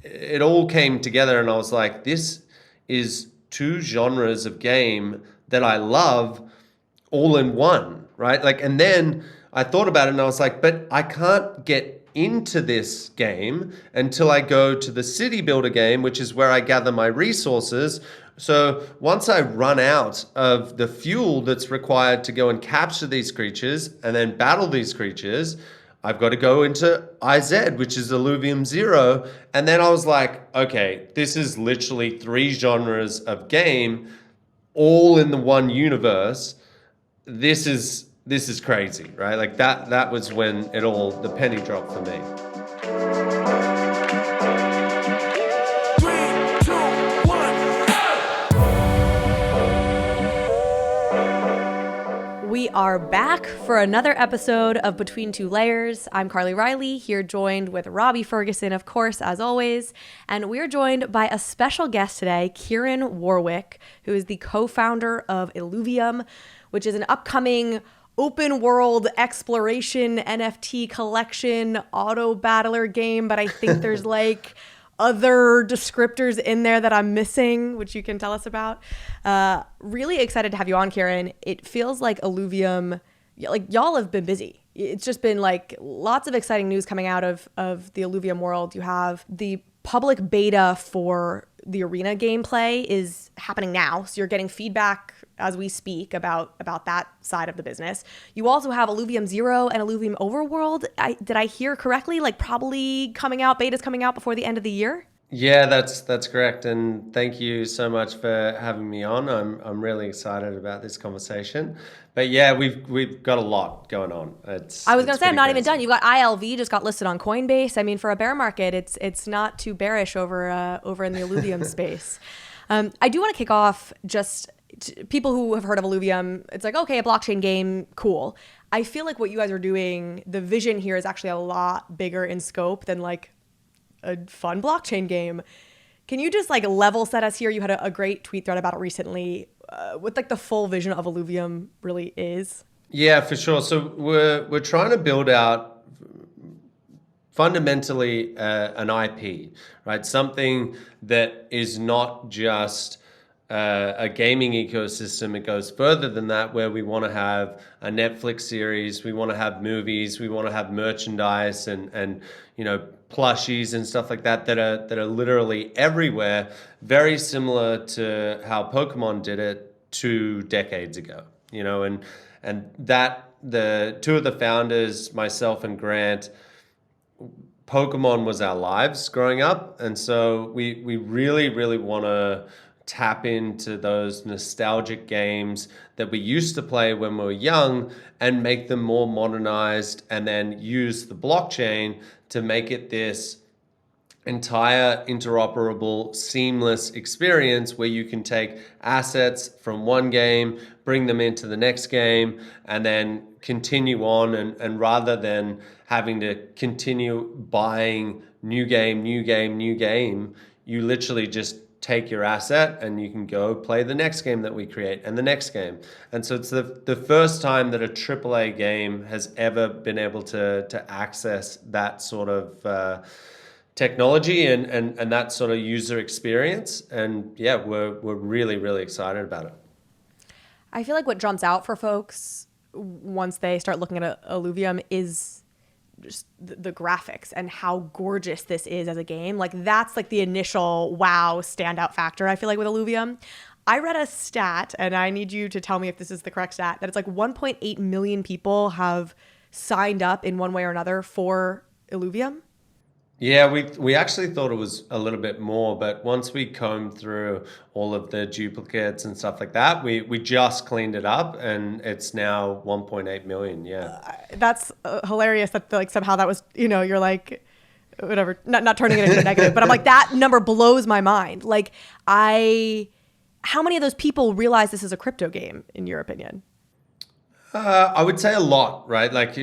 it all came together, and I was like, this is two genres of game that I love all in one, right? Like, and then I thought about it and I was like, but I can't get into this game until I go to the city builder game, which is where I gather my resources. So once I run out of the fuel that's required to go and capture these creatures and then battle these creatures, I've got to go into IZ, which is Illuvium 0. And then I was like, okay, this is literally three genres of game all in the one universe. This is crazy, right? Like that was when the penny dropped for me. We are back for another episode of Between Two Layers. I'm Carly Riley, here joined with Robbie Ferguson, of course, as always. And we're joined by a special guest today, Kieran Warwick, who is the co-founder of Illuvium, which is an upcoming open world exploration NFT collection autobattler game. But I think there's like other descriptors in there that I'm missing, which you can tell us about. Really excited to have you on, Kieran. It feels like Illuvium, like y'all have been busy. It's just been like lots of exciting news coming out of the Illuvium world. You have the public beta for the arena gameplay is happening now. So you're getting feedback as we speak about that side of the business. You also have Illuvium 0 and Illuvium Overworld. Did I hear correctly? Like probably beta's coming out before the end of the year? Yeah, that's correct. And thank you so much for having me on. I'm really excited about this conversation. But yeah, we've got a lot going on. I was gonna say I'm not even done. You've got ILV just got listed on Coinbase. I mean, for a bear market, it's not too bearish over in the Illuvium space. I do want to kick off just people who have heard of Illuvium. It's like, okay, a blockchain game, cool. I feel like what you guys are doing, the vision here is actually a lot bigger in scope than like a fun blockchain game. Can you just like level set us here? You had a great tweet thread about it recently. What like the full vision of Illuvium really is? Yeah, for sure. So we're trying to build out fundamentally an IP, right? Something that is not just a gaming ecosystem. It goes further than that, where we want to have a Netflix series, we want to have movies, we want to have merchandise and plushies and stuff like that are literally everywhere. Very similar to how Pokemon did it 2 decades ago. And that the two of the founders, myself and Grant, Pokemon was our lives growing up, and so we really, really want to tap into those nostalgic games that we used to play when we were young and make them more modernized, and then use the blockchain to make it this entire interoperable, seamless experience where you can take assets from one game, bring them into the next game, and then continue on. And rather than having to continue buying new game, you literally just take your asset and you can go play the next game that we create and the next game. And so it's the first time that a AAA game has ever been able to access that sort of technology and that sort of user experience. And yeah, we're really, really excited about it. I feel like what jumps out for folks once they start looking at Illuvium is just the graphics and how gorgeous this is as a game. Like that's like the initial wow standout factor, I feel like, with Illuvium. I read a stat, and I need you to tell me if this is the correct stat, that it's like 1.8 million people have signed up in one way or another for Illuvium. Yeah, we actually thought it was a little bit more, but once we combed through all of the duplicates and stuff like that, we just cleaned it up, and it's now 1.8 million. Yeah, that's hilarious. That like somehow that was you're like whatever, not turning it into a negative, but I'm like that number blows my mind. Like how many of those people realize this is a crypto game in your opinion? I would say a lot, right? Like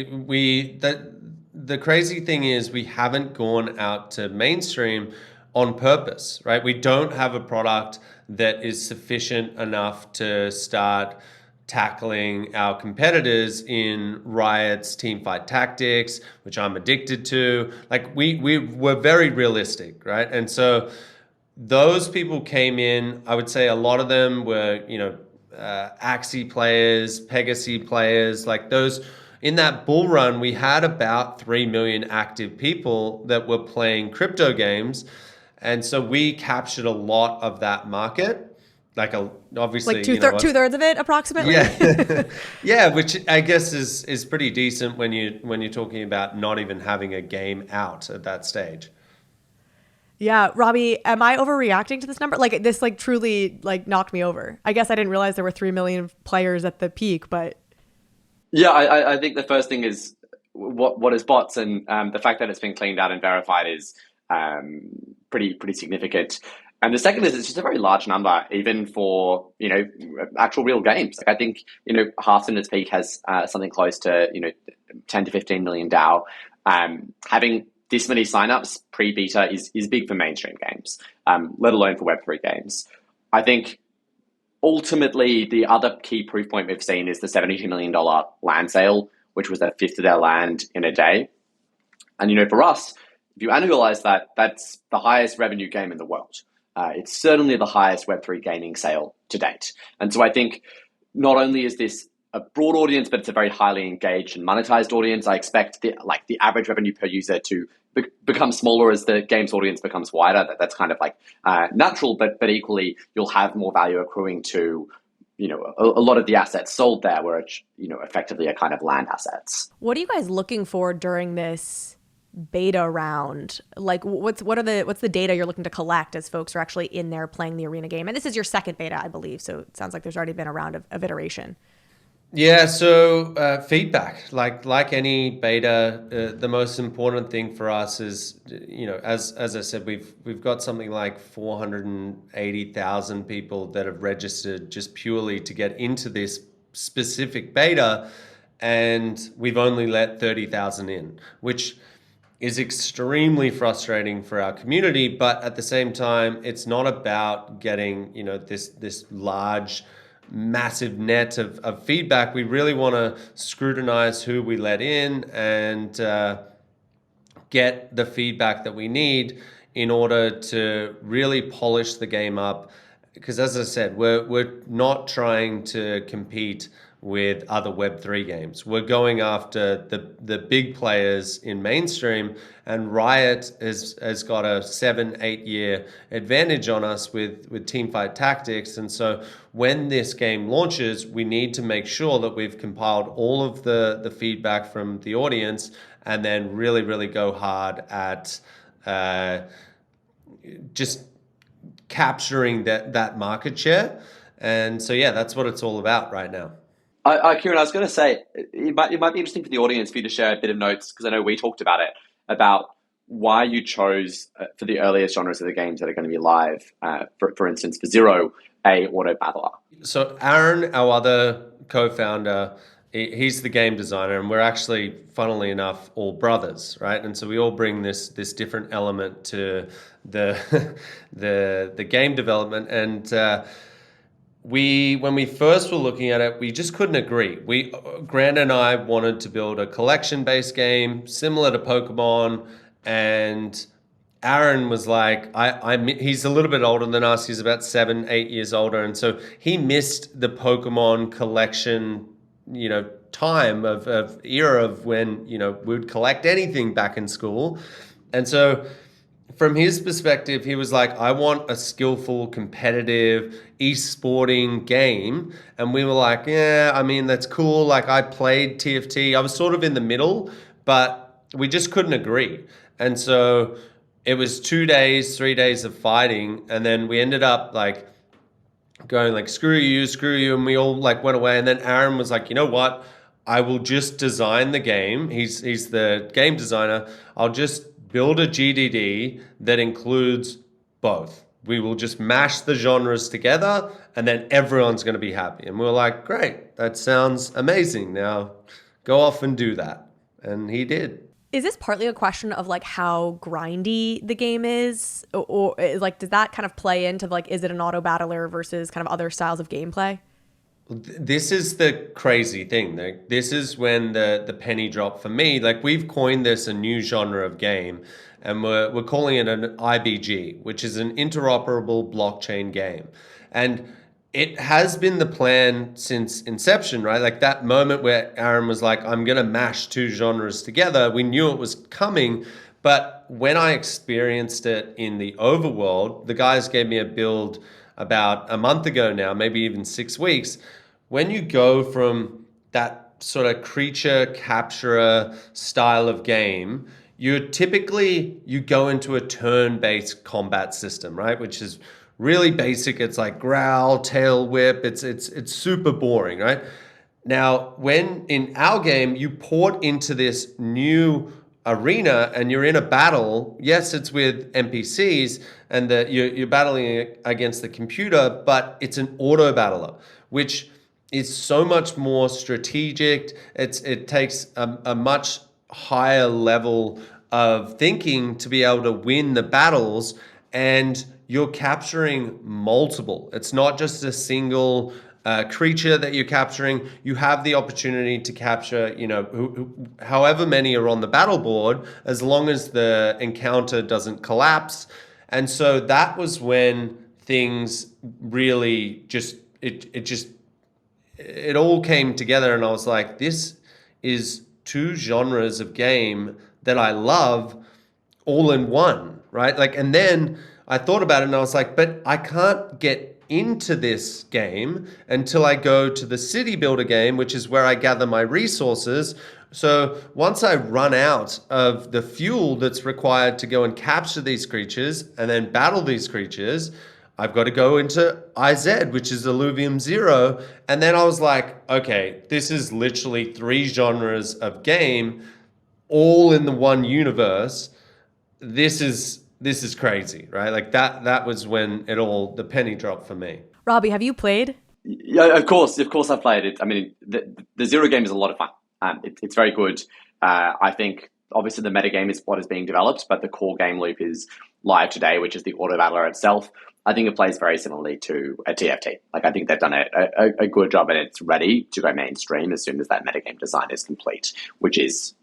the crazy thing is we haven't gone out to mainstream on purpose, right? We don't have a product that is sufficient enough to start tackling our competitors in Riot's teamfight tactics, which I'm addicted to. Like we were very realistic, right? And so those people came in. I would say a lot of them were, Axie players, Pegasus players, like those. In that bull run, we had about 3 million active people that were playing crypto games. And so we captured a lot of that market. Obviously, like two-thirds of it approximately. Yeah. Yeah, which I guess is pretty decent when you're talking about not even having a game out at that stage. Yeah, Robbie, am I overreacting to this number? Like this truly knocked me over. I guess I didn't realize there were 3 million players at the peak, but yeah, I think the first thing is what is bots, and the fact that it's been cleaned out and verified is pretty significant. And the second is it's just a very large number, even for actual real games. Like I think Hearthstone at its peak has something close to 10 to 15 million DAO. Having this many signups pre-beta is big for mainstream games, let alone for Web3 games. I think ultimately the other key proof point we've seen is the $72 million land sale, which was a fifth of their land in a day. And for us, if you annualize that, that's the highest revenue game in the world. It's certainly the highest Web3 gaming sale to date. And so I think not only is this a broad audience, but it's a very highly engaged and monetized audience. I expect the average revenue per user to become smaller as the game's audience becomes wider. That's kind of natural, but equally you'll have more value accruing to a lot of the assets sold there, where it's effectively a kind of land assets. What are you guys looking for during this beta round? Like what's the data you're looking to collect as folks are actually in there playing the arena game? And this is your second beta, I believe, so it sounds like there's already been a round of iteration. Yeah, so feedback, like any beta, the most important thing for us is, as I said, we've got something like 480,000 people that have registered just purely to get into this specific beta, and we've only let 30,000 in, which is extremely frustrating for our community. But at the same time, it's not about getting this large, massive net of feedback. We really want to scrutinize who we let in and get the feedback that we need in order to really polish the game up. Because as I said, we're not trying to compete with other Web3 games. We're going after the big players in mainstream, and Riot has got a 7-8 year advantage on us with teamfight tactics. And so when this game launches, we need to make sure that we've compiled all of the feedback from the audience and then really, really go hard at just capturing that market share. And so, yeah, that's what it's all about right now. Kieran, I was going to say, it might be interesting for the audience for you to share a bit of notes, because I know we talked about it, about why you chose for the earliest genres of the games that are going to be live, for instance, for Zero, a autobattler. So Aaron, our other co-founder, he's the game designer, and we're actually, funnily enough, all brothers, right? And so we all bring this different element to the game development. And when we first were looking at it, we just couldn't agree. Grant and I wanted to build a collection-based game similar to Pokemon, and Aaron was like, he's a little bit older than us. He's about 7-8 years older, and so he missed the Pokemon collection, time of era of when we would collect anything back in school, and so. From his perspective, he was like, I want a skillful, competitive, e-sporting game. And we were like, yeah, I mean, that's cool. Like, I played TFT. I was sort of in the middle, but we just couldn't agree. And so it was 2 days, 3 days of fighting. And then we ended up going screw you. And we all went away. And then Aaron was like, you know what? I will just design the game. He's the game designer. I'll just build a GDD that includes both. We will just mash the genres together, and then everyone's going to be happy. And we were like, great, that sounds amazing. Now go off and do that. And he did. Is this partly a question of how grindy the game is? Or does that kind of play into is it an auto battler versus kind of other styles of gameplay? This is the crazy thing. This is when the penny dropped for me. Like, we've coined this a new genre of game, and we're calling it an IBG, which is an interoperable blockchain game. And it has been the plan since inception, right? Like that moment where Aaron was like, I'm going to mash two genres together. We knew it was coming. But when I experienced it in the overworld, the guys gave me a build about a month ago now, maybe even 6 weeks. When you go from that sort of creature capturer style of game, you go into a turn-based combat system, right? Which is really basic. It's like growl, tail whip. It's super boring, right? Now, when in our game you port into this new arena and you're in a battle, yes, it's with NPCs and you're battling against the computer, but it's an auto battler, which is so much more strategic. It takes a much higher level of thinking to be able to win the battles, and you're capturing multiple. It's not just a single creature that you're capturing. You have the opportunity to capture, however many are on the battle board, as long as the encounter doesn't collapse. And so that was when things really it all came together, and I was like, this is two genres of game that I love all in one, right? Like, and then I thought about it and I was like, but I can't get into this game until I go to the city builder game, which is where I gather my resources. So once I run out of the fuel that's required to go and capture these creatures and then battle these creatures, I've got to go into IZ, which is Illuvium 0. And then I was like, okay, this is literally 3 genres of game all in the one universe. This is crazy, right? Like that was when the penny dropped for me. Robbie, have you played? Yeah, of course I've played it. I mean, the Zero game is a lot of fun. It's very good. I think obviously the meta game is what is being developed, but the core game loop is live today, which is the auto battler itself. I think it plays very similarly to a TFT. Like, I think they've done a good job, and it's ready to go mainstream as soon as that metagame design is complete, which is,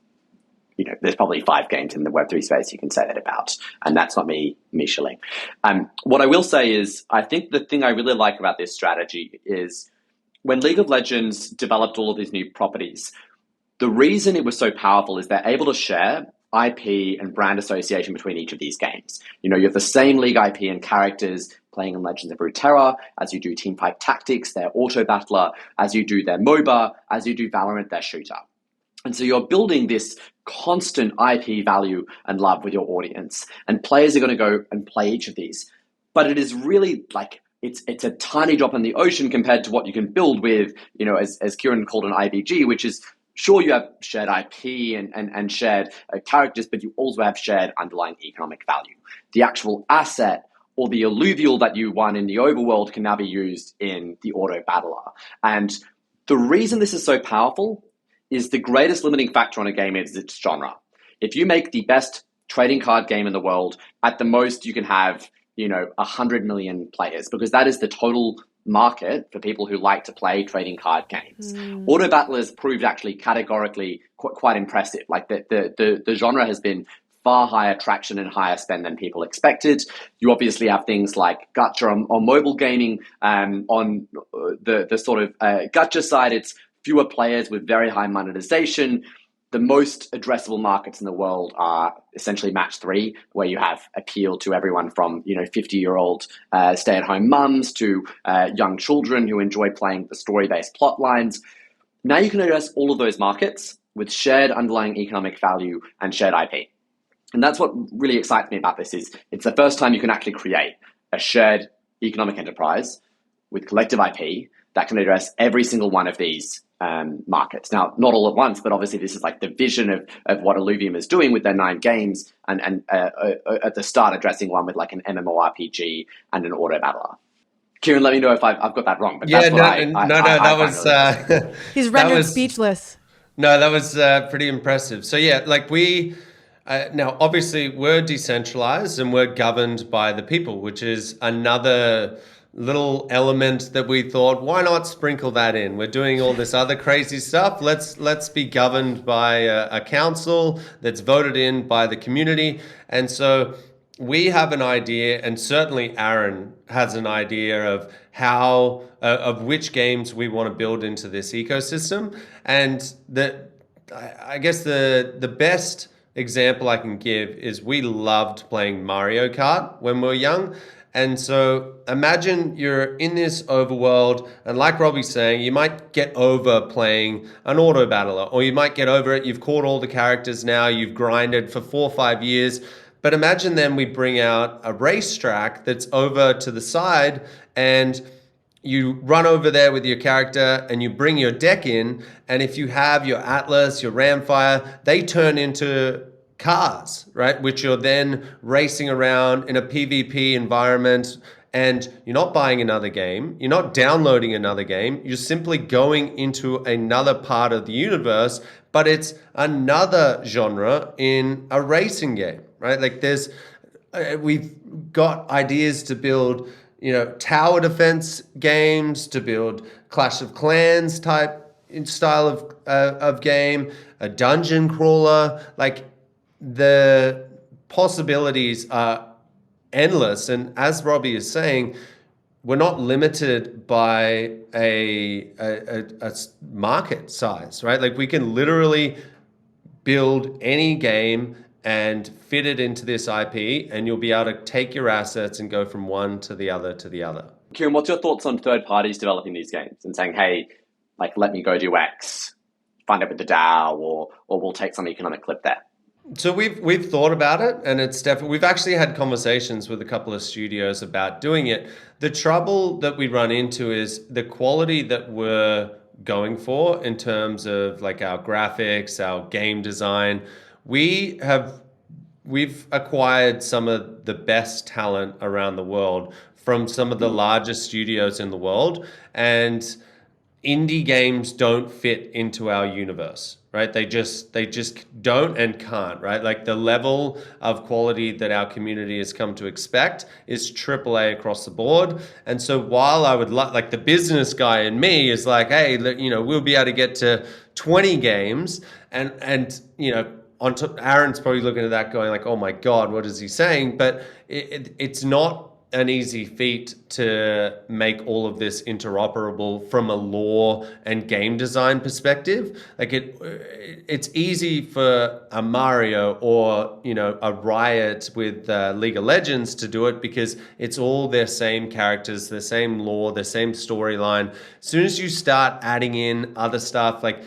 there's probably 5 games in the Web3 space you can say that about, and that's not me shilling. What I will say is, I think the thing I really like about this strategy is when League of Legends developed all of these new properties, the reason it was so powerful is they're able to share IP and brand association between each of these games. You have the same League IP and characters playing in Legends of Runeterra as you do Teamfight Tactics, their auto battler, as you do their MOBA, as you do Valorant, their shooter. And so you're building this constant IP value and love with your audience, and players are going to go and play each of these. But it is really like, it's a tiny drop in the ocean compared to what you can build with, as Kieran called an IBG, which is, sure, you have shared IP and shared characters, but you also have shared underlying economic value. The actual asset or the alluvial that you won in the overworld can now be used in the auto battler. And the reason this is so powerful is the greatest limiting factor on a game is its genre. If you make the best trading card game in the world, at the most you can have, 100 million players, because that is the total market for people who like to play trading card games. Auto battlers proved actually categorically quite impressive. Like the genre has been far higher traction and higher spend than people expected. You obviously have things like gacha on mobile gaming. On the sort of gacha side, it's fewer players with very high monetization. The most addressable markets in the world are essentially match 3, where you have appeal to everyone from 50-year-old stay-at-home mums to young children who enjoy playing the story-based plot lines. Now you can address all of those markets with shared underlying economic value and shared IP. And that's what really excites me about this is it's the first time you can actually create a shared economic enterprise with collective IP that can address every single one of these markets. Now, not all at once, but obviously this is like the vision of what Illuvium is doing with their 9 games, and at the start addressing one with like an MMORPG and an auto battler. Kieran, let me know if I've got that wrong. But Yeah, that's that was he's rendered speechless. No, that was pretty impressive. So yeah, like we now obviously we're decentralized and we're governed by the people, which is another little element that we thought, why not sprinkle that in? We're doing all this other crazy stuff. Let's be governed by a council that's voted in by the community. And so we have an idea, and certainly Aaron has an idea of how of which games we want to build into this ecosystem. And I guess the best example I can give is we loved playing Mario Kart when we were young. And so imagine you're in this overworld, and like Robbie's saying, you might get over playing an autobattler, or you might get over it. You've caught all the characters now, you've grinded for 4 or 5 years. But imagine then we bring out a racetrack that's over to the side, and you run over there with your character and you bring your deck in. And if you have your Atlas, your Ramfire, they turn into cars, right? Which you're then racing around in a PvP environment, and you're not buying another game. You're not downloading another game. You're simply going into another part of the universe, but it's another genre in a racing game, right? Like we've got ideas to build, tower defense games, to build Clash of Clans type style of game, a dungeon crawler. Like, the possibilities are endless. And as Robbie is saying, we're not limited by a market size, right? Like, we can literally build any game and fit it into this IP, and you'll be able to take your assets and go from one to the other to the other. Kieran, what's your thoughts on third parties developing these games and saying, hey, like, let me go do X, find out with the DAO, or we'll take some economic clip there? So we've thought about it, and it's definitely, we've actually had conversations with a couple of studios about doing it. The trouble that we run into is the quality that we're going for in terms of like our graphics, our game design. We've acquired some of the best talent around the world from some of the largest studios in the world, and indie games don't fit into our universe, right? They just don't and can't, right? Like, the level of quality that our community has come to expect is AAA across the board. And so while I would like the business guy in me is like, hey, we'll be able to get to 20 games, and on top, Aaron's probably looking at that going like, oh my God, what is he saying? But it's not an easy feat to make all of this interoperable from a lore and game design perspective. Like, it's easy for a Mario or a Riot with League of Legends to do it, because it's all their same characters, their same lore, their same storyline. As soon as you start adding in other stuff, like,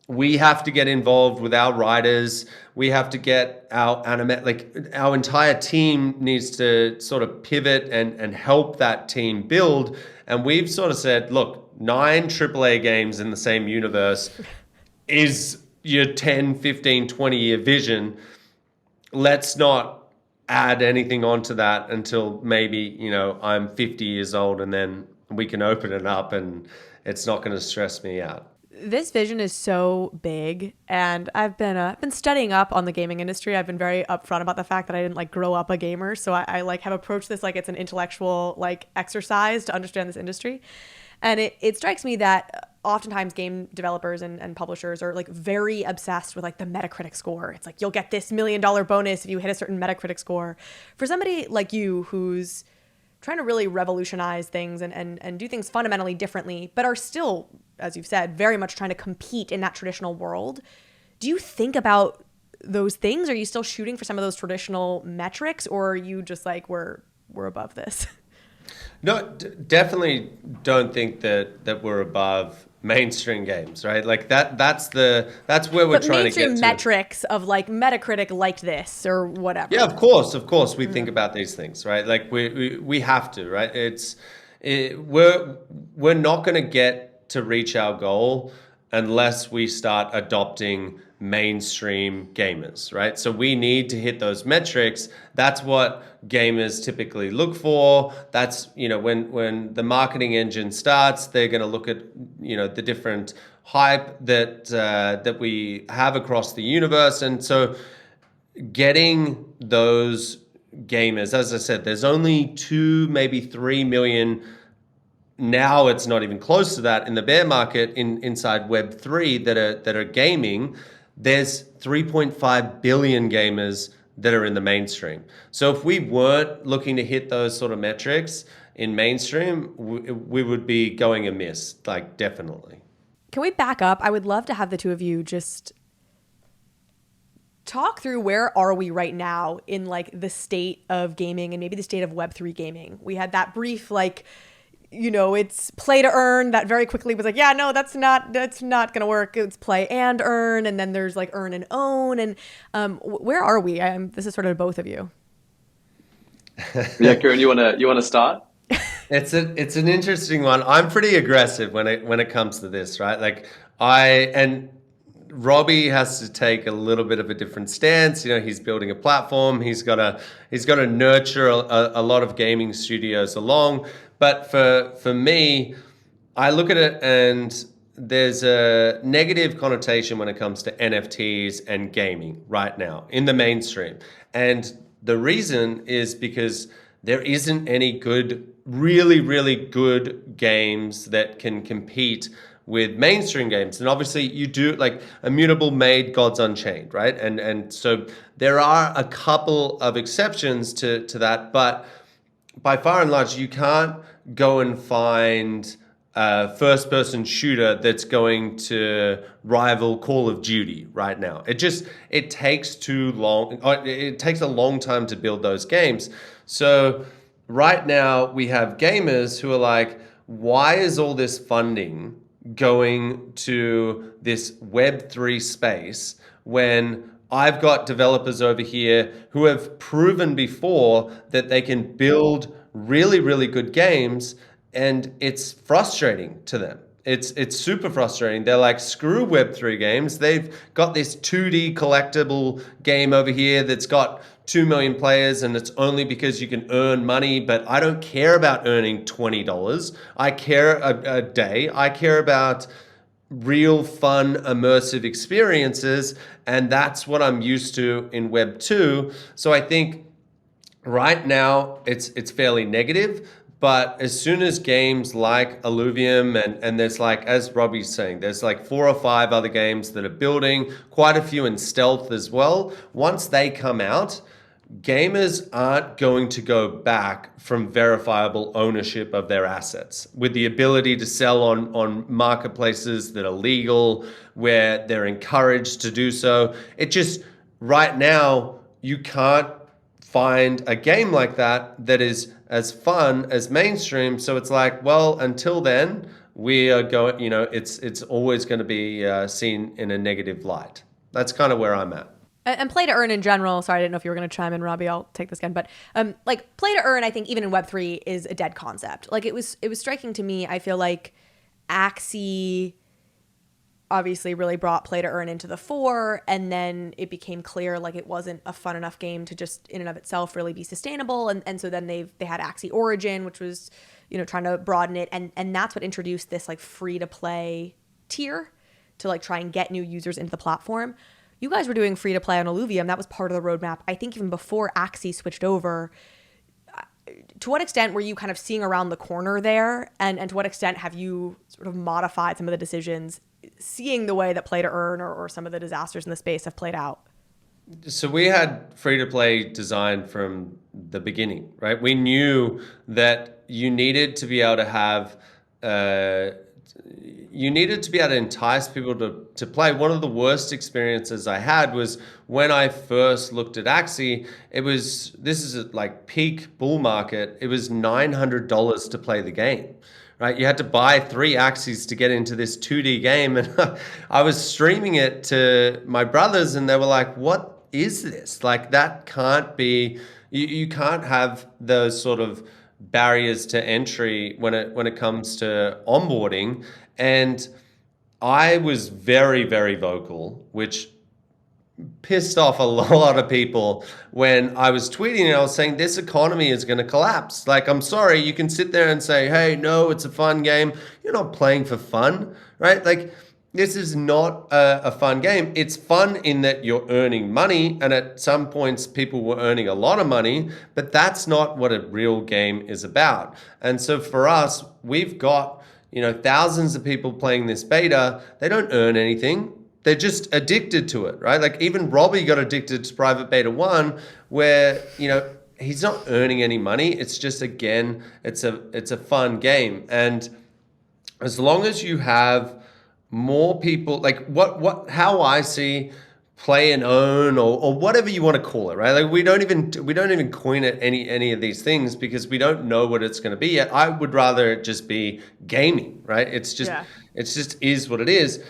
we have to get involved with our writers. We have to get our our entire team needs to sort of pivot and help that team build. And we've sort of said, look, 9 AAA games in the same universe is your 10, 15, 20-year vision. Let's not add anything onto that until maybe, I'm 50 years old, and then we can open it up and it's not going to stress me out. This vision is so big, and I've been studying up on the gaming industry. I've been very upfront about the fact that I didn't grow up a gamer, so I have approached this like it's an intellectual exercise to understand this industry. And it strikes me that oftentimes game developers and publishers are very obsessed with the Metacritic score. It's like, you'll get this $1 million bonus if you hit a certain Metacritic score. For somebody like you who's trying to really revolutionize things and do things fundamentally differently, but are still, as you've said, very much trying to compete in that traditional world. Do you think about those things? Are you still shooting for some of those traditional metrics, or are you just we're above this? No, definitely don't think that we're above mainstream games, right? That's where we're trying to get to. Mainstream metrics of Metacritic liked this or whatever. Yeah, of course we think about these things, right? We have to, right? We're not going to get to reach our goal unless we start adopting mainstream gamers, right? So we need to hit those metrics. That's what gamers typically look for. That's, when the marketing engine starts, they're going to look at, the different hype that we have across the universe. And so getting those gamers. As I said, there's only 2, maybe 3 million. Now it's not even close to that in the bear market inside Web3 that are gaming. There's 3.5 billion gamers that are in the mainstream. So if we weren't looking to hit those sort of metrics in mainstream, we would be going amiss, like definitely. Can we back up? I would love to have the two of you just talk through where are we right now in like the state of gaming and maybe the state of Web3 gaming. We had that brief it's play to earn that very quickly was like, yeah, no, that's not going to work. It's play and earn. And then there's like earn and own. And where are we? This is sort of both of you. Yeah, Kieran, you want to start? It's an interesting one. I'm pretty aggressive when it comes to this, right? Like and Robbie has to take a little bit of a different stance. He's building a platform. He's got to nurture a lot of gaming studios along. But for me, I look at it and there's a negative connotation when it comes to NFTs and gaming right now in the mainstream. And the reason is because there isn't any really, really good games that can compete with mainstream games. And obviously you do, like Immutable made Gods Unchained, right? And so there are a couple of exceptions to that, but by far and large, you can't go and find a first-person shooter that's going to rival Call of Duty right now. It takes too long. It takes a long time to build those games. So right now we have gamers who are like, why is all this funding going to this Web3 space when I've got developers over here who have proven before that they can build really, really good games, and it's frustrating to them. It's super frustrating. They're like, screw Web3 games. They've got this 2D collectible game over here that's got 2 million players, and it's only because you can earn money, but I don't care about earning $20. I care a day. I care about real fun, immersive experiences, and that's what I'm used to in Web 2. So I think right now it's fairly negative, but as soon as games like Illuvium and there's like, as Robbie's saying, there's like 4 or 5 other games that are building, quite a few in stealth as well. Once they come out, gamers aren't going to go back from verifiable ownership of their assets with the ability to sell on marketplaces that are legal, where they're encouraged to do so. It just, right now, you can't find a game like that is as fun as mainstream. So it's like, well, until then, we are going, it's always going to be seen in a negative light. That's kind of where I'm at. And play to earn in general, sorry, I didn't know if you were going to chime in, Robbie, I'll take this again. But like play to earn, I think even in Web3 is a dead concept. Like it was striking to me. I feel like Axie obviously really brought play to earn into the fore, and then it became clear like it wasn't a fun enough game to just in and of itself really be sustainable. And so then they had Axie Origin, which was, trying to broaden it. And that's what introduced this like free to play tier to like try and get new users into the platform. You guys were doing free to play on Illuvium. That was part of the roadmap. I think even before Axie switched over. To what extent were you kind of seeing around the corner there? And to what extent have you sort of modified some of the decisions, seeing the way that play to earn or some of the disasters in the space have played out? So we had free to play design from the beginning, right? We knew that you needed to be able to have entice people to play. One of the worst experiences I had was when I first looked at Axie. This is like peak bull market. It was $900 to play the game, right? You had to buy 3 Axies to get into this 2D game. And I was streaming it to my brothers and they were like, what is this? Like that can't be, you can't have those sort of barriers to entry when it comes to onboarding. And I was very, very vocal, which pissed off a lot of people when I was tweeting and I was saying this economy is going to collapse. Like, I'm sorry, you can sit there and say, hey, no, it's a fun game. You're not playing for fun, right? Like, this is not a fun game. It's fun in that you're earning money, and at some points people were earning a lot of money, but that's not what a real game is about. And so for us, we've got, thousands of people playing this beta. They don't earn anything. They're just addicted to it, right? Like even Robbie got addicted to Private Beta 1 where, he's not earning any money. It's just, again, it's a fun game. And as long as you have more people, like how I see play and own or whatever you want to call it, right? Like we don't even coin it any of these things because we don't know what it's going to be yet. I would rather it just be gaming, right? It's just is what it is.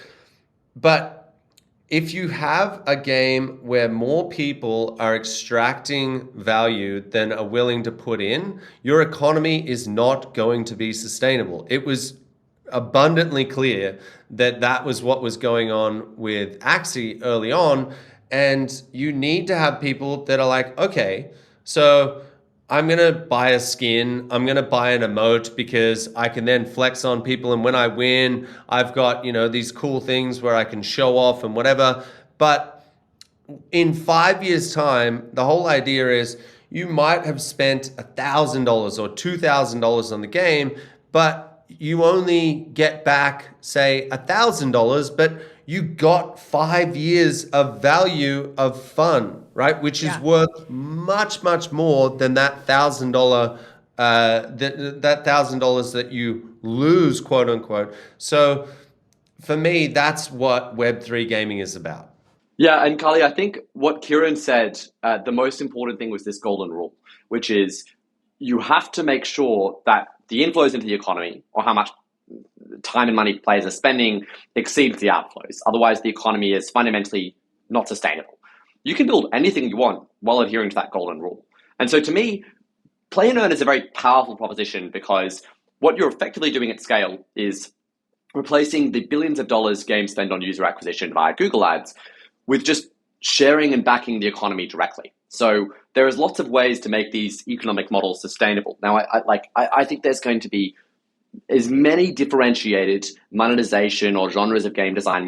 But if you have a game where more people are extracting value than are willing to put in, your economy is not going to be sustainable. It was abundantly clear that was what was going on with Axie early on. And you need to have people that are like, okay, so I'm going to buy a skin, I'm going to buy an emote because I can then flex on people. And when I win, I've got, these cool things where I can show off and whatever. But in 5 years' time, the whole idea is you might have spent $1,000 or $2,000 on the game, but you only get back, say, $1,000, but you got 5 years of value of fun, right? Which is worth much, much more than that $1,000 that $1,000 that you lose, quote unquote. So for me, that's what Web3 gaming is about. Yeah, and Carly, I think what Kieran said, the most important thing was this golden rule, which is you have to make sure that the inflows into the economy or how much time and money players are spending exceeds the outflows. Otherwise, the economy is fundamentally not sustainable. You can build anything you want while adhering to that golden rule. And so to me, play and earn is a very powerful proposition because what you're effectively doing at scale is replacing the billions of dollars games spend on user acquisition via Google Ads with just sharing and backing the economy directly. So there is lots of ways to make these economic models sustainable. Now, I think there's going to be as many differentiated monetization or genres of game design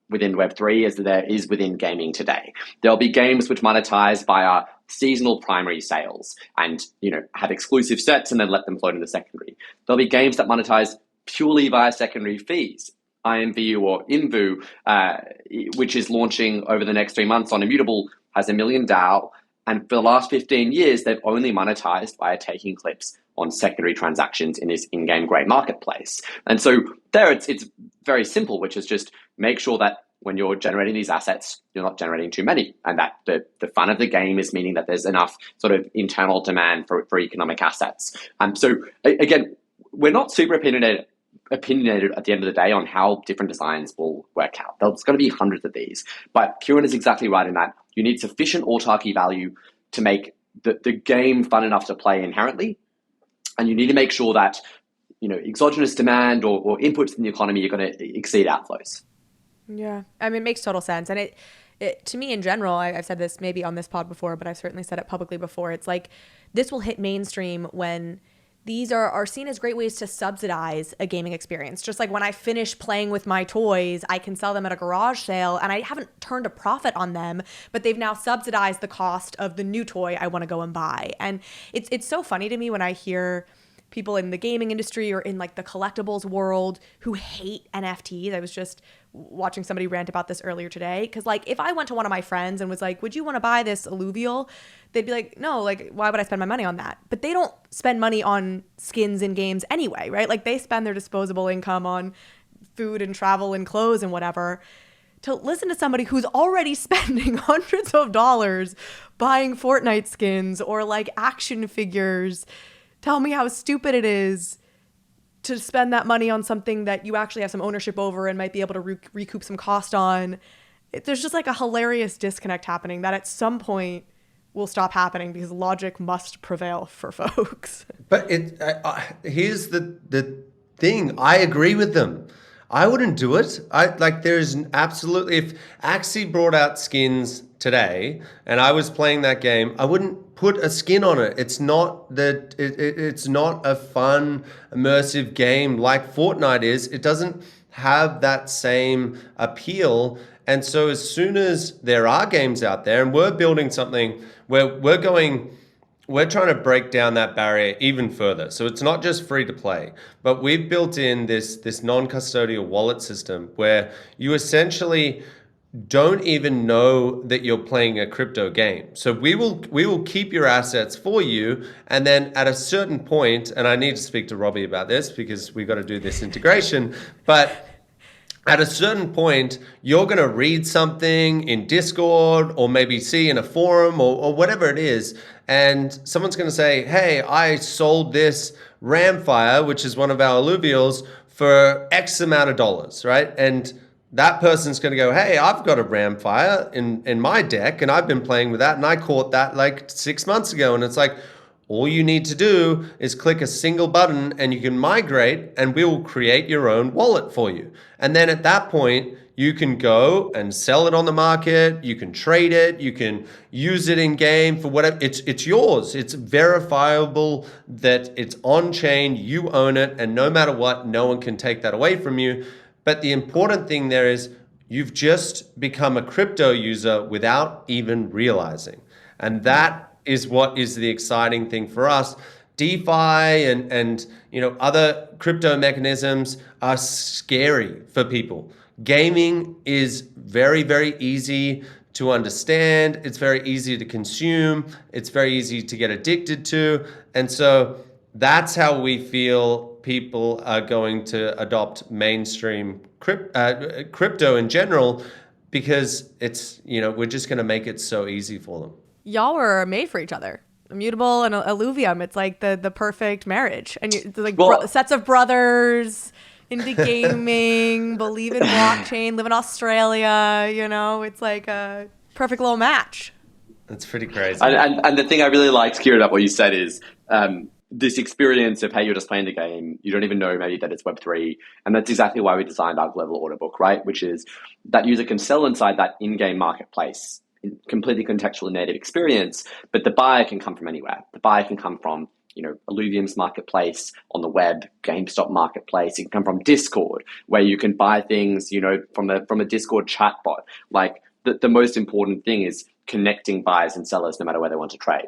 within Web3 as there is within gaming today. There'll be games which monetize via seasonal primary sales and have exclusive sets and then let them float in the secondary. There'll be games that monetize purely via secondary fees. IMVU or Invu, which is launching over the next 3 months on Immutable, has 1 million DAO. And for the last 15 years, they've only monetized via taking clips on secondary transactions in this in-game gray marketplace. And so there it's very simple, which is just make sure that when you're generating these assets, you're not generating too many. And that the fun of the game is meaning that there's enough sort of internal demand for economic assets. So again, we're not super opinionated at the end of the day on how different designs will work out. There's going to be hundreds of these. But Kieran is exactly right in that you need sufficient autarky value to make the game fun enough to play inherently. And you need to make sure that exogenous demand or inputs in the economy are going to exceed outflows. Yeah, I mean, it makes total sense. And it to me in general, I've said this maybe on this pod before, but I've certainly said it publicly before. It's like this will hit mainstream when these are seen as great ways to subsidize a gaming experience. Just like when I finish playing with my toys, I can sell them at a garage sale and I haven't turned a profit on them, but they've now subsidized the cost of the new toy I want to go and buy. And it's so funny to me when I hear people in the gaming industry or in like the collectibles world who hate NFTs. I was just watching somebody rant about this earlier today. Because like if I went to one of my friends and was like, would you want to buy this Illuvium? They'd be like, no, like why would I spend my money on that? But they don't spend money on skins in games anyway, right? Like they spend their disposable income on food and travel and clothes and whatever. To listen to somebody who's already spending hundreds of dollars buying Fortnite skins or like action figures tell me how stupid it is to spend that money on something that you actually have some ownership over and might be able to recoup some cost on. There's just like a hilarious disconnect happening that at some point will stop happening because logic must prevail for folks. But here's the thing. I agree with them. I wouldn't do it. There's absolutely, if Axie brought out skins today and I was playing that game, I wouldn't put a skin on it. It's not it's not a fun, immersive game like Fortnite is. It doesn't have that same appeal. And so as soon as there are games out there, and we're building something where we're trying to break down that barrier even further. So it's not just free to play, but we've built in this non-custodial wallet system where you essentially don't even know that you're playing a crypto game. So we will keep your assets for you, and then at a certain point, and I need to speak to Robbie about this because we got to do this integration, but at a certain point, you're going to read something in Discord or maybe see in a forum or whatever it is, and someone's going to say, hey, I sold this Ramfire, which is one of our alluvials, for X amount of dollars, right? And that person's going to go, hey, I've got a Ramfire in my deck, and I've been playing with that, and I caught that like 6 months ago. And it's like, all you need to do is click a single button and you can migrate, and we will create your own wallet for you. And then at that point, you can go and sell it on the market. You can trade it. You can use it in game for whatever. It's yours. It's verifiable that it's on chain. You own it. And no matter what, no one can take that away from you. But the important thing there is you've just become a crypto user without even realizing. And that is what is the exciting thing for us. DeFi and other crypto mechanisms are scary for people. Gaming is very, very easy to understand. It's very easy to consume. It's very easy to get addicted to. And so that's how we feel people are going to adopt mainstream crypto in general, because it's, we're just going to make it so easy for them. Y'all were made for each other. Immutable and Illuvium. It's like the perfect marriage. And it's like sets of brothers into gaming, believe in blockchain, live in Australia. It's like a perfect little match. That's pretty crazy. And the thing I really liked, Kieran, about what you said is this experience of, hey, you're just playing the game. You don't even know maybe that it's Web3. And that's exactly why we designed our Global Order Book, right? Which is that user can sell inside that in-game marketplace, completely contextual native experience, but the buyer can come from anywhere. The buyer can come from, Illuvium's marketplace on the web, GameStop marketplace. It can come from Discord, where you can buy things, from a Discord chatbot. Like the most important thing is connecting buyers and sellers no matter where they want to trade.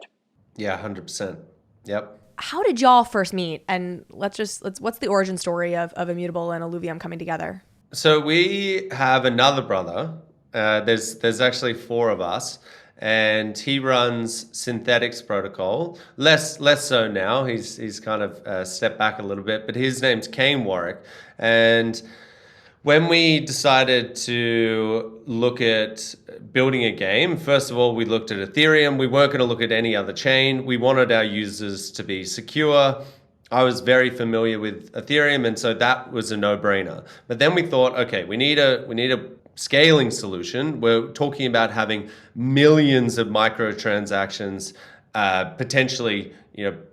Yeah, 100%. Yep. How did y'all first meet? And what's the origin story of Immutable and Illuvium coming together? So we have another brother. There's actually 4 of us, and he runs Synthetics Protocol. Less so now. He's kind of stepped back a little bit, but his name's Kieran Warwick. And when we decided to look at building a game, first of all, we looked at Ethereum. We weren't going to look at any other chain. We wanted our users to be secure. I was very familiar with Ethereum, and so that was a no-brainer. But then we thought, okay, we need a scaling solution. We're talking about having millions of microtransactions potentially,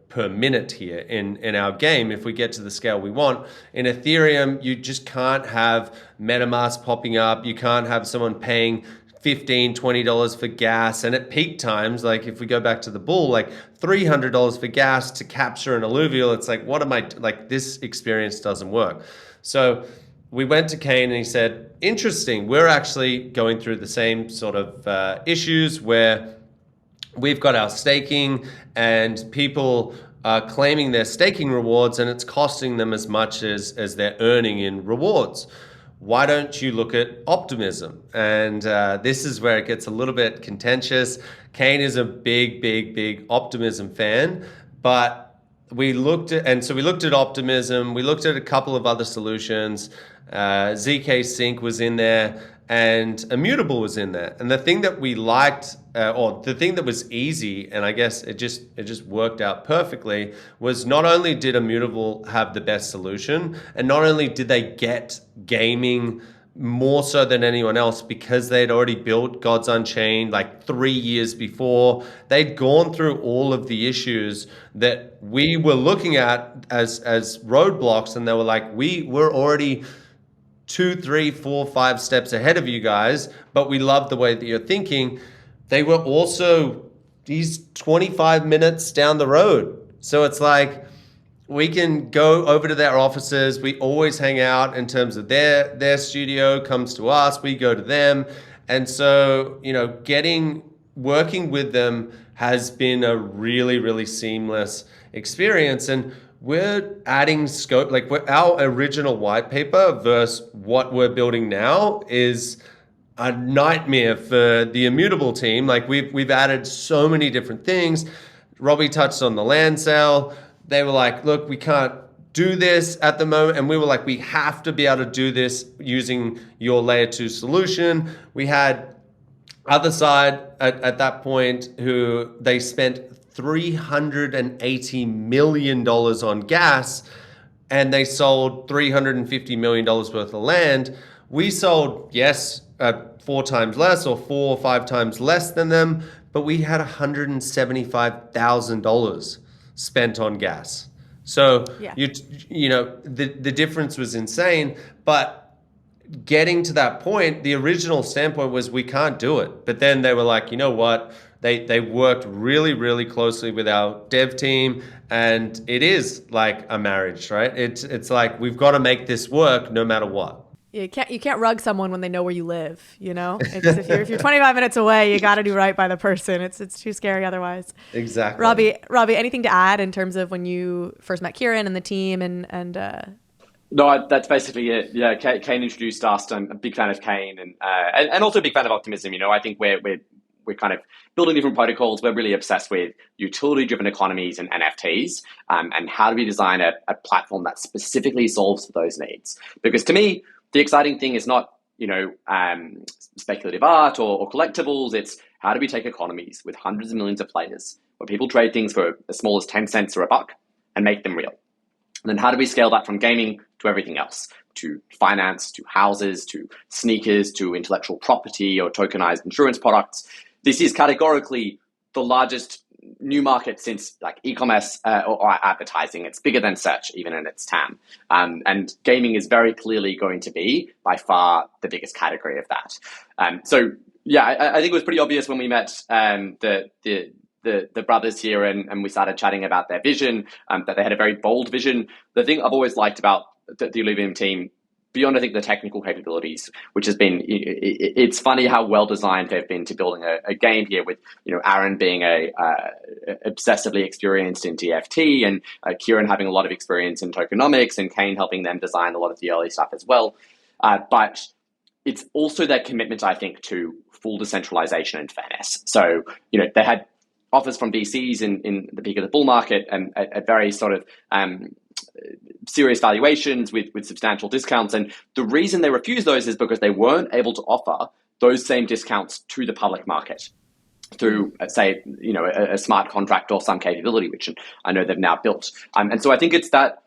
per minute here in our game if we get to the scale we want. In Ethereum, you just can't have MetaMask popping up. You can't have someone paying $15, $20 for gas. And at peak times, like if we go back to the bull, like $300 for gas to capture an alluvial, it's like, this experience doesn't work. So we went to Kane and he said, interesting, we're actually going through the same sort of issues where we've got our staking and people are claiming their staking rewards and it's costing them as much as they're earning in rewards. Why don't you look at optimism? And this is where it gets a little bit contentious. Kane is a big optimism fan, but we looked at optimism. We looked at a couple of other solutions. ZK Sync was in there and Immutable was in there. And the thing that we liked, or the thing that was easy, and I guess it just worked out perfectly, was not only did Immutable have the best solution, and not only did they get gaming more so than anyone else because they'd already built Gods Unchained like 3 years before. They'd gone through all of the issues that we were looking at as roadblocks, and they were like, we're already 2, 3, 4, 5 steps ahead of you guys, but we love the way that you're thinking. They were also these 25 minutes down the road. So it's like, we can go over to their offices. We always hang out in terms of their studio comes to us, we go to them. And so, working with them has been a really, really seamless experience. And we're adding scope, like our original white paper versus what we're building now is a nightmare for the Immutable team. Like we've added so many different things. Robbie touched on the land sale. They were like, look, we can't do this at the moment. And we were like, we have to be able to do this using your layer 2 solution. We had other side at that point who they spent $380 million on gas and they sold $350 million worth of land. We sold, yes, 4 times less or 4 or 5 times less than them, but we had $175,000 spent on gas. So the difference was insane. But getting to that point, the original standpoint was we can't do it. But then they were like, you know what? They worked really, really closely with our dev team, and it is like a marriage, right? It's like we've got to make this work no matter what. You can't rug someone when they know where you live, if you're 25 minutes away, you got to do right by the person. It's too scary otherwise. Exactly. Robbie, anything to add in terms of when you first met Kieran and the team and No, that's basically it. Yeah, Kane introduced us. I'm a big fan of Kane and also a big fan of optimism. I think we're kind of building different protocols. We're really obsessed with utility-driven economies and NFTs, and how do we design a platform that specifically solves for those needs? Because to me, the exciting thing is not, speculative art or collectibles. It's how do we take economies with hundreds of millions of players where people trade things for as small as 10 cents or a buck and make them real? And then how do we scale that from gaming to everything else, to finance, to houses, to sneakers, to intellectual property or tokenized insurance products? This is categorically the largest new market since like e-commerce or advertising. It's bigger than search, even in its TAM. And gaming is very clearly going to be by far the biggest category of that. I think it was pretty obvious when we met the brothers here and we started chatting about their vision, that they had a very bold vision. The thing I've always liked about the Illuvium team, beyond I think the technical capabilities, which has been, it's funny how well designed they've been to building a game here with, Aaron being obsessively experienced in TFT and Kieran having a lot of experience in tokenomics and Kane helping them design a lot of the early stuff as well. But it's also their commitment, I think, to full decentralization and fairness. So, they had offers from VCs in the peak of the bull market and at very sort of serious valuations with substantial discounts. And the reason they refused those is because they weren't able to offer those same discounts to the public market through, say, a smart contract or some capability, which I know they've now built. And so I think it's that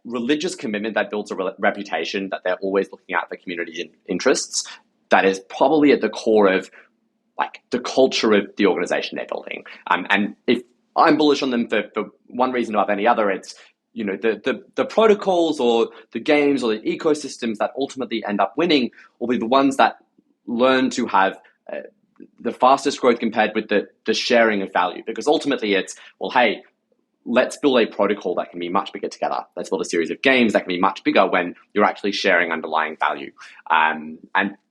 religious commitment that builds a reputation that they're always looking out for community interests that is probably at the core of like the culture of the organization they're building. And if I'm bullish on them for one reason above any other, it's, the protocols or the games or the ecosystems that ultimately end up winning will be the ones that learn to have the fastest growth compared with the sharing of value. Because ultimately it's, well, hey, let's build a protocol that can be much bigger together. Let's build a series of games that can be much bigger when you're actually sharing underlying value. And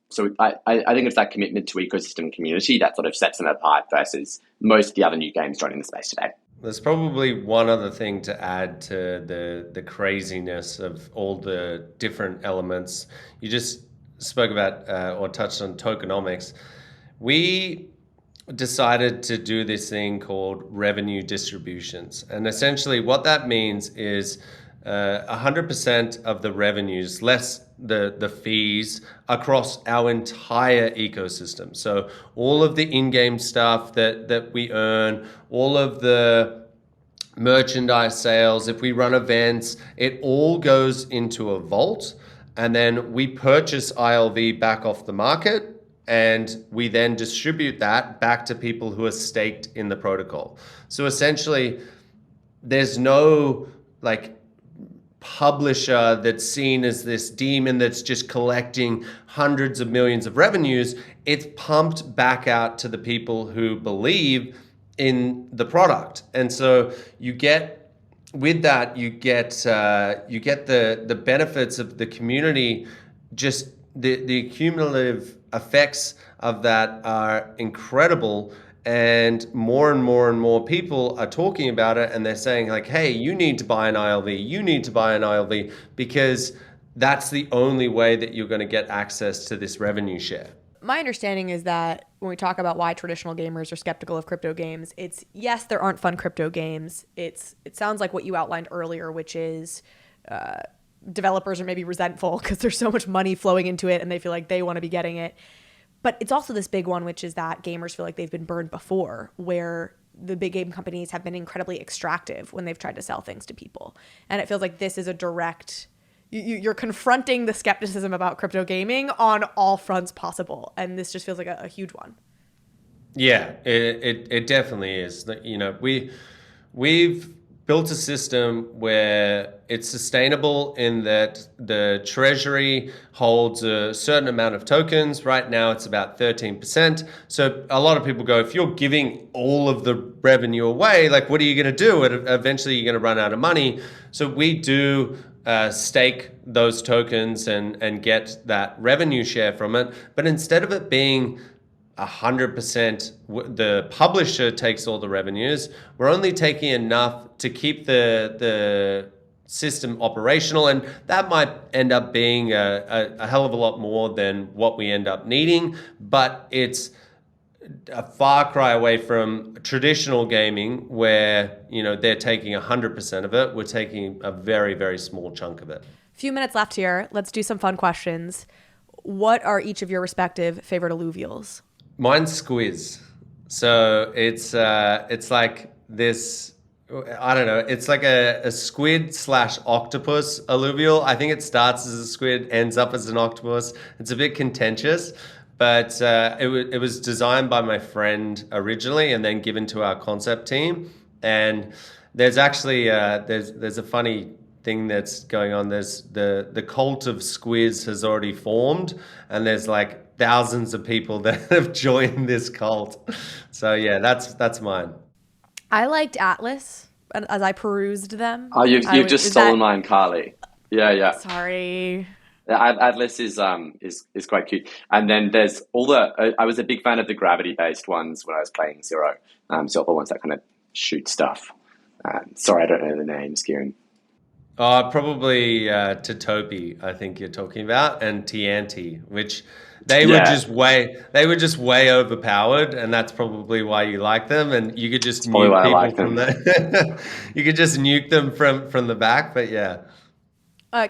so I think it's that commitment to ecosystem community that sort of sets them apart versus most of the other new games joining the space today. There's probably one other thing to add to the craziness of all the different elements. You just spoke about or touched on tokenomics. We decided to do this thing called revenue distributions. And essentially what that means is 100% of the revenues, less the fees, across our entire ecosystem. So all of the in-game stuff that we earn, all of the merchandise sales, if we run events, it all goes into a vault. And then we purchase ILV back off the market, and we then distribute that back to people who are staked in the protocol. So essentially, there's no publisher that's seen as this demon that's just collecting hundreds of millions of revenues. It's pumped back out to the people who believe in the product. And so you get with that, you get the benefits of the community. Just the cumulative effects of that are incredible, and more people are talking about it, and they're saying like, "Hey, you need to buy an ILV. You need to buy an ILV because that's the only way that you're going to get access to this revenue share." My understanding is that when we talk about why traditional gamers are skeptical of crypto games, it's yes, there aren't fun crypto games. It sounds like what you outlined earlier, which is developers are maybe resentful because there's so much money flowing into it and they feel like they want to be getting it. But it's also this big one, which is that gamers feel like they've been burned before, where the big game companies have been incredibly extractive when they've tried to sell things to people. And it feels like this is a direct... You're confronting the skepticism about crypto gaming on all fronts possible, and this just feels like a huge one. Yeah, it definitely is. You know, we've built a system where it's sustainable in that the treasury holds a certain amount of tokens. Right now, it's about 13%. So a lot of people go, if you're giving all of the revenue away, like, what are you going to do? Eventually, you're going to run out of money. So we do stake those tokens and get that revenue share from it. But instead of it being 100%, the publisher takes all the revenues, we're only taking enough to keep the system operational, and that might end up being a hell of a lot more than what we end up needing, but it's a far cry away from traditional gaming where, you know, they're taking 100% of it. We're taking a very, very small chunk of it. Few minutes left here. Let's do some fun questions. What are each of your respective favorite alluvials? Mine's Squiz. So it's like this, I don't know, it's like a squid / octopus alluvial. I think it starts as a squid, ends up as an octopus. It's a bit contentious, but it was designed by my friend originally and then given to our concept team. And there's actually there's a funny thing that's going on. There's the Cult of Squiz has already formed, and there's like thousands of people that have joined this cult. So yeah, that's mine. I liked Atlas as I perused them. Oh, you've just stolen mine, Carly. Yeah. Sorry. Atlas is quite cute. And then there's all the. I was a big fan of the gravity-based ones when I was playing Zero. So all the ones that kind of shoot stuff. Sorry, I don't know the names, Kieran. Probably Totopi, I think you're talking about, and Tianti, which they were just way overpowered, and that's probably why you like them. And you could just nuke people from the you could just nuke them from the back. But yeah,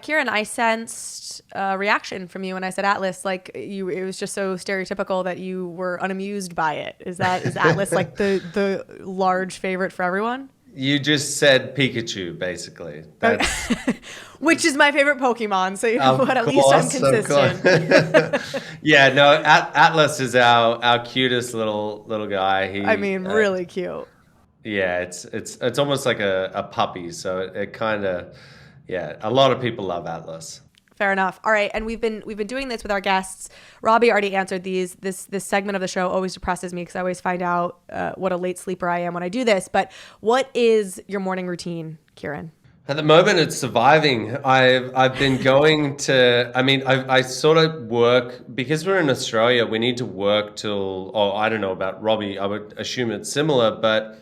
Kieran, I sensed a reaction from you when I said Atlas. Like it was just so stereotypical that you were unamused by it. Is Atlas like the large favorite for everyone? You just said Pikachu, basically. That's... Which is my favorite Pokemon, so you know what? At least I'm consistent. Yeah, no, Atlas is our cutest little guy. Really cute. Yeah, it's almost like a puppy, so it kind of, yeah, a lot of people love Atlas. Fair enough. All right, and we've been doing this with our guests. Robbie already answered these. This segment of the show always depresses me because I always find out what a late sleeper I am when I do this. But what is your morning routine, Kieran? At the moment, it's surviving. I've been going to. I mean, I sort of work because we're in Australia. We need to work till. Oh, I don't know about Robbie. I would assume it's similar, but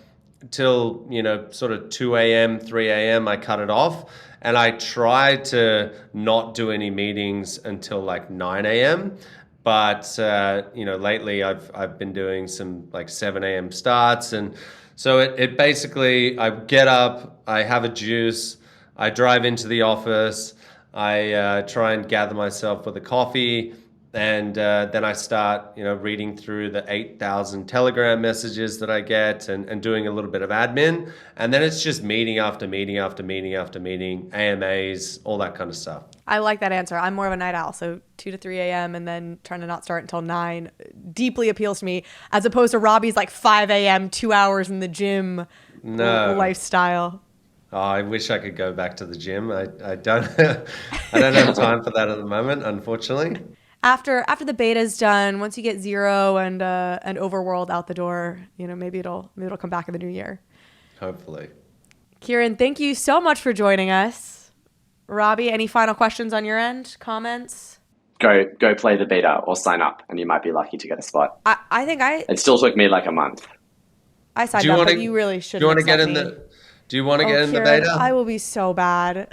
till sort of 2 a.m., 3 a.m. I cut it off. And I try to not do any meetings until like 9 a.m. But, lately I've been doing some like 7 a.m. starts. And so it basically, I get up, I have a juice, I drive into the office, I try and gather myself with a coffee. And then I start, reading through the 8,000 Telegram messages that I get and doing a little bit of admin. And then it's just meeting after meeting after meeting after meeting, AMAs, all that kind of stuff. I like that answer. I'm more of a night owl. So 2 to 3 a.m. and then trying to not start until 9 deeply appeals to me, as opposed to Robbie's like 5 a.m., 2 hours in the gym lifestyle. Oh, I wish I could go back to the gym. I don't have time for that at the moment, unfortunately. After the beta's done, once you get Zero and Overworld out the door, maybe it'll come back in the new year. Hopefully. Kieran, thank you so much for joining us. Robbie, any final questions on your end? Comments? Go play the beta or sign up, and you might be lucky to get a spot. I think It still took me like a month. I signed up, but you really shouldn't. Do you want to get accept in me. the? Do you want to get in the Kieran, beta? I will be so bad.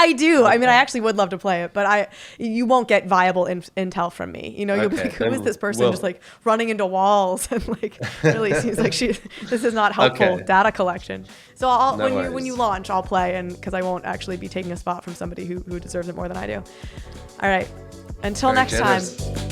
I do. Okay. I mean, I actually would love to play it, but you won't get viable intel from me. You know, you'll be like, who is this person just like running into walls and like really seems like this is not helpful data collection. So when you launch, I'll play, and because I won't actually be taking a spot from somebody who deserves it more than I do. All right. Until next time.